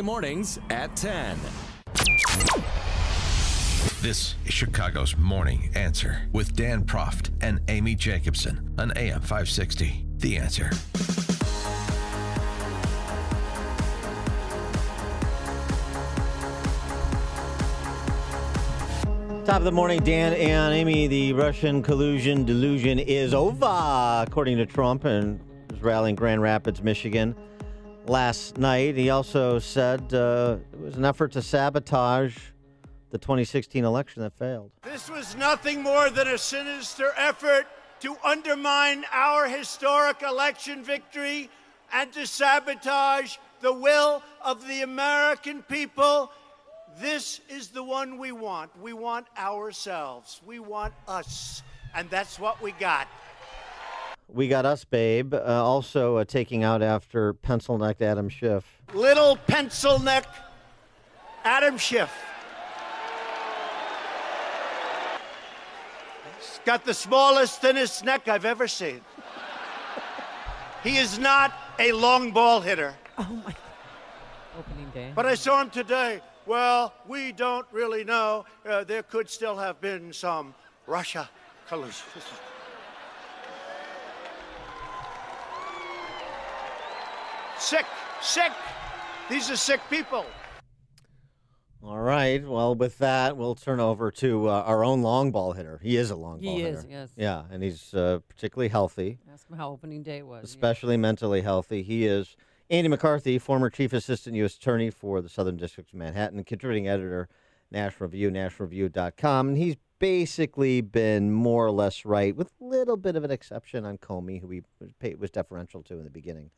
Mornings at 10. This is Chicago's Morning Answer with Dan Proft and Amy Jacobson on AM 560. The Answer. Top of the morning, Dan and Amy. The Russian collusion delusion is over, according to Trump, and his rally in Grand Rapids, Michigan last night. He also said it was an effort to sabotage the 2016 election that failed. This was nothing more than a sinister effort to undermine our historic election victory and to sabotage the will of the American people. This is the one we want. We want ourselves. We want us. And that's what we got. We got us, babe. Also taking out after pencil-necked Adam Schiff. Little pencil-neck Adam Schiff. He's got the smallest, thinnest neck I've ever seen. He is not a long ball hitter. Oh, my. Opening day. But I saw him today. Well, we don't really know. There could still have been some Russia collusion. Sick. These are sick people. All right. Well, with that, we'll turn over to our own long ball hitter. He is a long ball hitter. He is, yes. Yeah, and he's particularly healthy. Ask him how opening day was. Especially mentally healthy. He is Andy McCarthy, former Chief Assistant U.S. Attorney for the Southern District of Manhattan, contributing editor, National Review, nationalreview.com. And he's basically been more or less right, with a little bit of an exception on Comey, who he was deferential to in the beginning.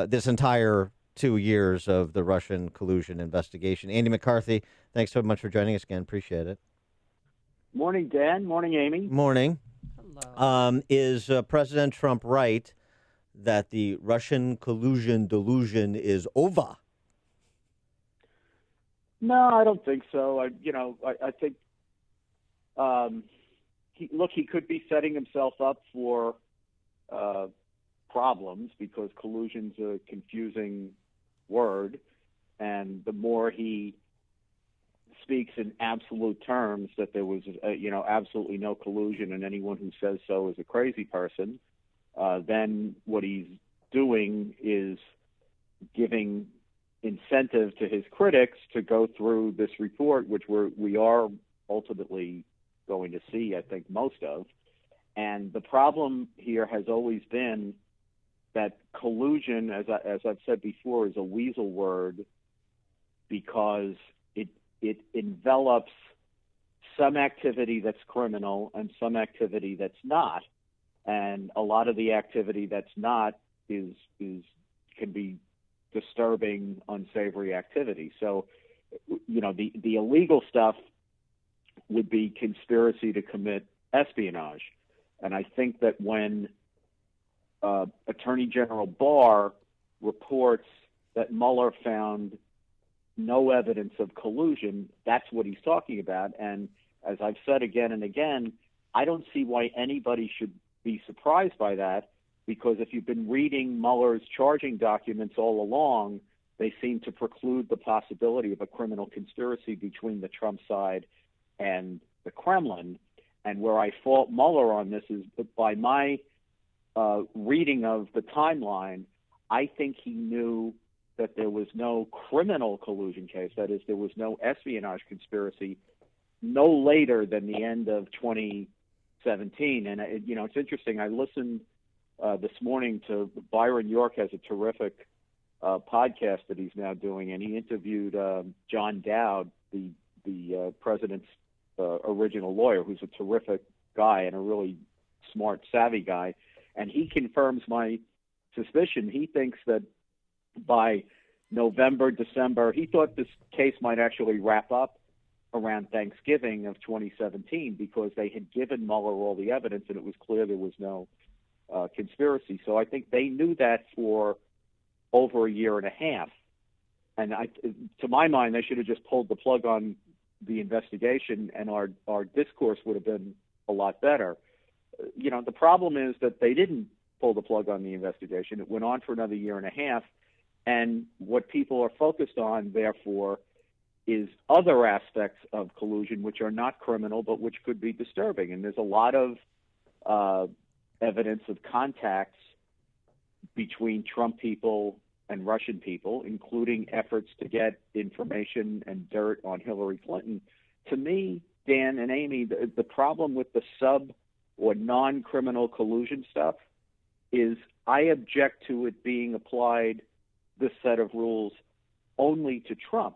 This entire 2 years of the Russian collusion investigation. Andy McCarthy, thanks so much for joining us again. Appreciate it. Morning, Dan. Morning, Amy. Morning. Hello. Is President Trump right that the Russian collusion delusion is over? No, I don't think so. I think, he could be setting himself up for problems because collusion's a confusing word, and the more he speaks in absolute terms that there was, absolutely no collusion, and anyone who says so is a crazy person, then what he's doing is giving incentive to his critics to go through this report, which we are ultimately going to see, I think, most of. And the problem here has always been that collusion, as I've said before, is a weasel word because it envelops some activity that's criminal and some activity that's not. And a lot of the activity that's not can be disturbing, unsavory activity. So, the illegal stuff would be conspiracy to commit espionage. And I think that when Attorney General Barr reports that Muller found no evidence of collusion, that's what he's talking about. And as I've said again and again, I don't see why anybody should be surprised by that, because if you've been reading Mueller's charging documents all along, they seem to preclude the possibility of a criminal conspiracy between the Trump side and the Kremlin. And where I fault Mueller on this is that by my reading of the timeline, I think he knew that there was no criminal collusion case, that is, there was no espionage conspiracy, no later than the end of 2017. And, it's interesting. I listened this morning to Byron York has a terrific podcast that he's now doing, and he interviewed John Dowd, the president's original lawyer, who's a terrific guy and a really smart, savvy guy. And he confirms my suspicion. He thinks that by November, December, he thought this case might actually wrap up around Thanksgiving of 2017 because they had given Mueller all the evidence and it was clear there was no conspiracy. So I think they knew that for over a year and a half. And to my mind, they should have just pulled the plug on the investigation and our discourse would have been a lot better. The problem is that they didn't pull the plug on the investigation. It went on for another year and a half. And what people are focused on, therefore, is other aspects of collusion which are not criminal but which could be disturbing. And there's a lot of evidence of contacts between Trump people and Russian people, including efforts to get information and dirt on Hillary Clinton. To me, Dan and Amy, the problem with the sub or non-criminal collusion stuff is I object to it being applied, this set of rules, only to Trump.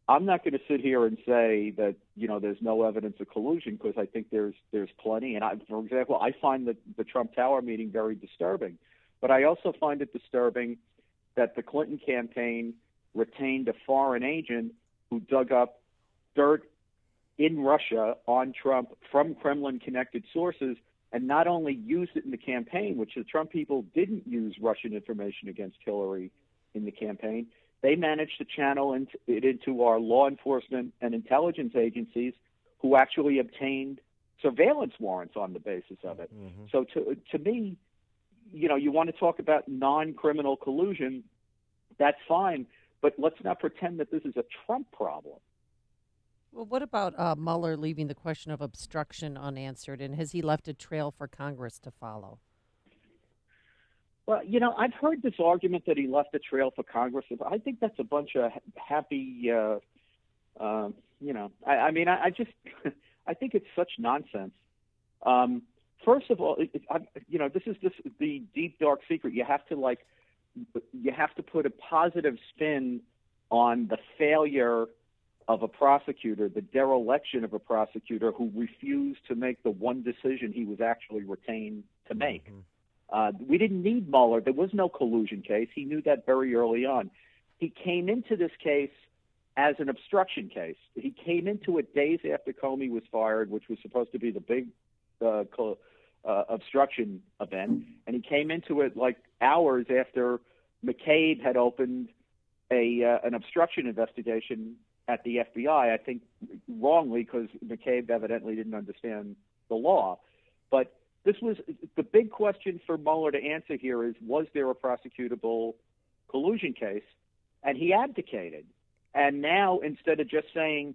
I'm not going to sit here and say that, there's no evidence of collusion, because I think there's plenty. And for example, I find the Trump Tower meeting very disturbing. But I also find it disturbing that the Clinton campaign retained a foreign agent who dug up dirt in Russia on Trump from Kremlin-connected sources, and not only used it in the campaign, which the Trump people didn't use Russian information against Hillary in the campaign. They managed to channel it into our law enforcement and intelligence agencies, who actually obtained surveillance warrants on the basis of it. Mm-hmm. So to me, you want to talk about non-criminal collusion, that's fine, but let's not pretend that this is a Trump problem. Well, what about Mueller leaving the question of obstruction unanswered, and has he left a trail for Congress to follow? Well, I've heard this argument that he left a trail for Congress. I think that's a bunch of happy, I think it's such nonsense. First of all, this is the deep, dark secret. You have to put a positive spin on the failure of a prosecutor, the dereliction of a prosecutor who refused to make the one decision he was actually retained to make. Mm-hmm. We didn't need Mueller. There was no collusion case. He knew that very early on. He came into this case as an obstruction case. He came into it days after Comey was fired, which was supposed to be the big obstruction event, and he came into it like hours after McCabe had opened an obstruction investigation at the FBI, I think wrongly, because McCabe evidently didn't understand the law. But this was the big question for Mueller to answer here is, was there a prosecutable collusion case? And he abdicated. And now, instead of just saying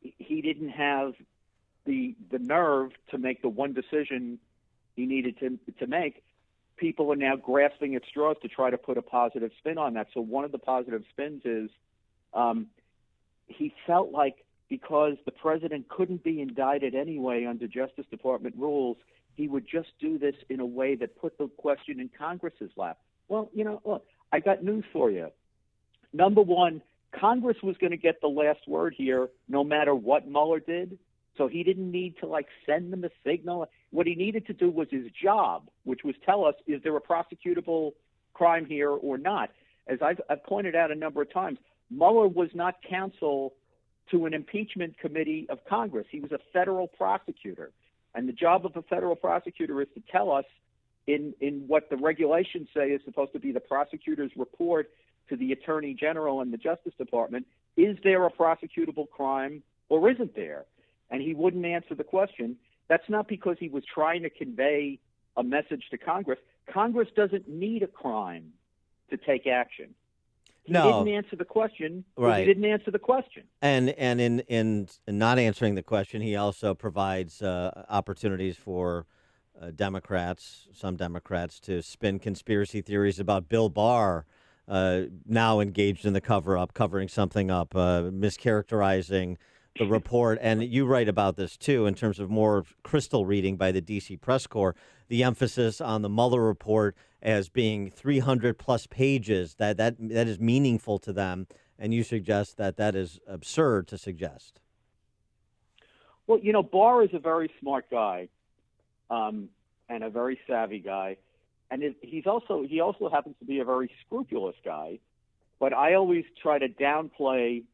he didn't have the nerve to make the one decision he needed to make, people are now grasping at straws to try to put a positive spin on that. So one of the positive spins is he felt like because the president couldn't be indicted anyway under Justice Department rules, he would just do this in a way that put the question in Congress's lap. Well, look, I got news for you. Number one, Congress was going to get the last word here no matter what Mueller did. So he didn't need to send them a signal. What he needed to do was his job, which was tell us, is there a prosecutable crime here or not? As I've pointed out a number of times, Mueller was not counsel to an impeachment committee of Congress. He was a federal prosecutor. And the job of a federal prosecutor is to tell us in what the regulations say is supposed to be the prosecutor's report to the Attorney General and the Justice Department, is there a prosecutable crime or isn't there? And he wouldn't answer the question. That's not because he was trying to convey a message to Congress. Congress doesn't need a crime to take action. He didn't answer the question. Right. He didn't answer the question. And in not answering the question, he also provides opportunities for some Democrats, to spin conspiracy theories about Bill Barr now engaged in the cover-up, covering something up, mischaracterizing the report. And you write about this, too, in terms of more crystal reading by the D.C. press corps, the emphasis on the Mueller report as being 300-plus pages, that is meaningful to them. And you suggest that is absurd to suggest. Well, Barr is a very smart guy and a very savvy guy. And he also happens to be a very scrupulous guy. But I always try to downplay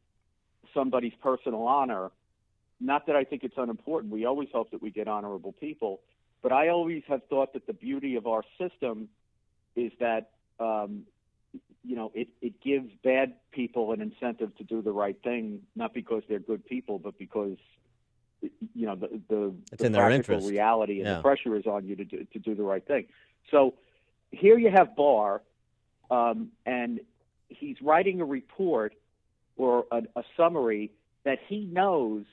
somebody's personal honor. Not that I think it's unimportant. We always hope that we get honorable people. But I always have thought that the beauty of our system is that, it gives bad people an incentive to do the right thing, not because they're good people, but because, the in their practical interest. Reality and the pressure is on you to do the right thing. So here you have Barr, and he's writing a report or a summary that he knows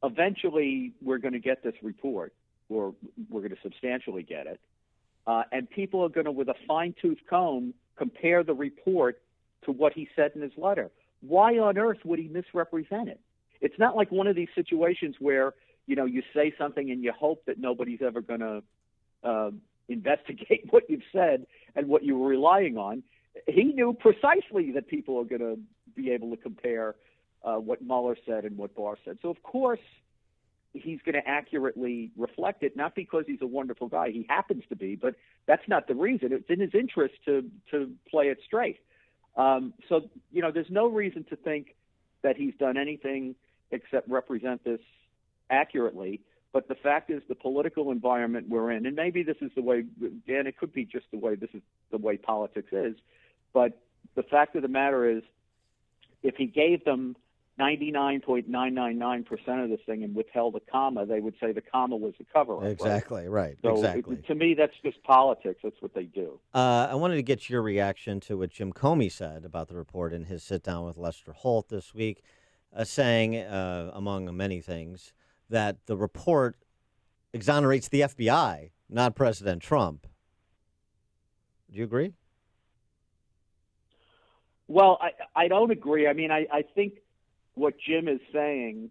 eventually we're going to get this report, or we're going to substantially get it. And people are going to, with a fine-tooth comb, compare the report to what he said in his letter. Why on earth would he misrepresent it? It's not like one of these situations where, you say something and you hope that nobody's ever going to investigate what you've said and what you were relying on. He knew precisely that people are going to be able to compare what Mueller said and what Barr said. So, of course, he's going to accurately reflect it, not because he's a wonderful guy. He happens to be, but that's not the reason. It's in his interest to play it straight. So, there's no reason to think that he's done anything except represent this accurately. But the fact is, the political environment we're in, and maybe this is the way, Dan, it could be just the way this is the way politics is, but the fact of the matter is, if he gave them 99.999% of this thing and withheld a comma, they would say the comma was the cover-up. Exactly, right. So exactly. To me, that's just politics. That's what they do. I wanted to get your reaction to what Jim Comey said about the report in his sit-down with Lester Holt this week, saying, among many things, that the report exonerates the FBI, not President Trump. Do you agree? Well, I don't agree. I mean, I think what Jim is saying,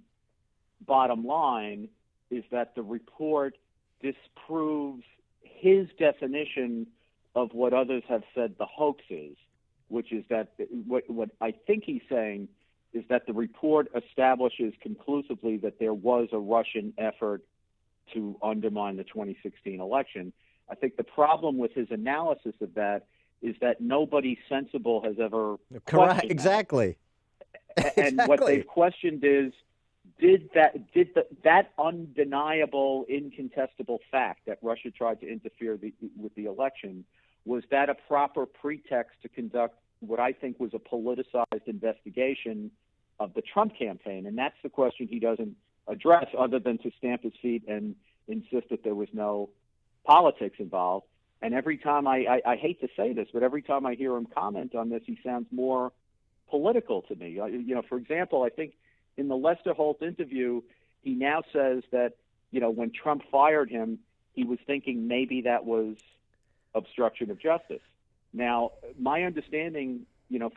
bottom line, is that the report disproves his definition of what others have said the hoax is, which is that what I think he's saying is that the report establishes conclusively that there was a Russian effort to undermine the 2016 election. I think the problem with his analysis of that is that nobody sensible has ever questioned exactly. And what they've questioned is, did that undeniable, incontestable fact that Russia tried to interfere with the election, was that a proper pretext to conduct what I think was a politicized investigation of the Trump campaign? And that's the question he doesn't address, other than to stamp his feet and insist that there was no politics involved. And every time I hate to say this, but every time I hear him comment on this, he sounds more political to me. For example, I think in the Lester Holt interview, he now says that, when Trump fired him, he was thinking maybe that was obstruction of justice. Now, my understanding,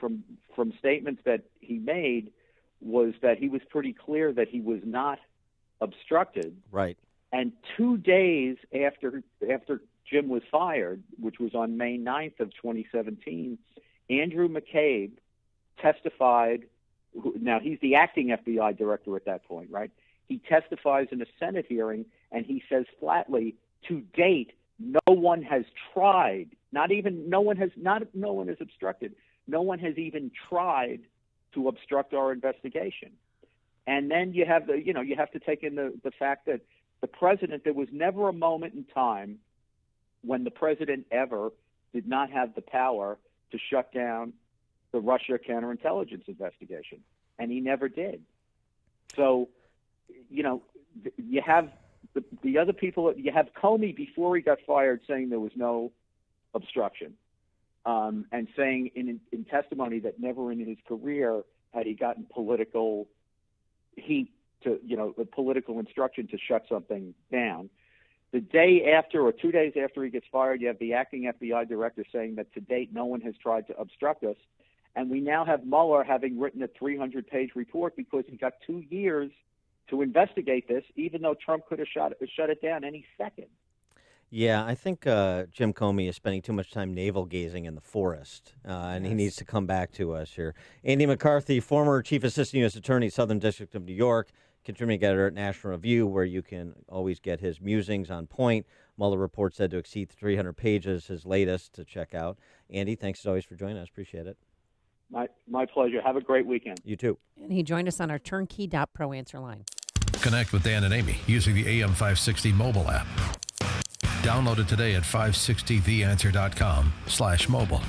from statements that he made, was that he was pretty clear that he was not obstructed. Right. And 2 days after Jim was fired, which was on May 9th of 2017, Andrew McCabe testified. Now, he's the acting FBI director at that point, right? He testifies in a Senate hearing, and he says flatly, to date, no one has tried, no one has obstructed. No one has even tried to obstruct our investigation. And then you have you have to take in the fact that the president, there was never a moment in time when the president ever did not have the power to shut down the Russia counterintelligence investigation, and he never did. So, you have the other people. You have Comey before he got fired saying there was no obstruction, and saying in testimony that never in his career had he gotten political heat to, the political instruction to shut something down. The day after, or 2 days after he gets fired, you have the acting FBI director saying that to date no one has tried to obstruct us. And we now have Mueller having written a 300-page report because he got 2 years to investigate this, even though Trump could have shut it down any second. Yeah, I think Jim Comey is spending too much time navel-gazing in the forest, and he needs to come back to us here. Andy McCarthy, former Chief Assistant U.S. Attorney, Southern District of New York, contributing editor at National Review, where you can always get his musings on point. Mueller report said to exceed 300 pages, his latest to check out. Andy, thanks as always for joining us. Appreciate it. My pleasure. Have a great weekend. You too. And he joined us on our turnkey.pro answer line. Connect with Dan and Amy using the AM 560 mobile app. Download it today at 560theanswer.com/mobile.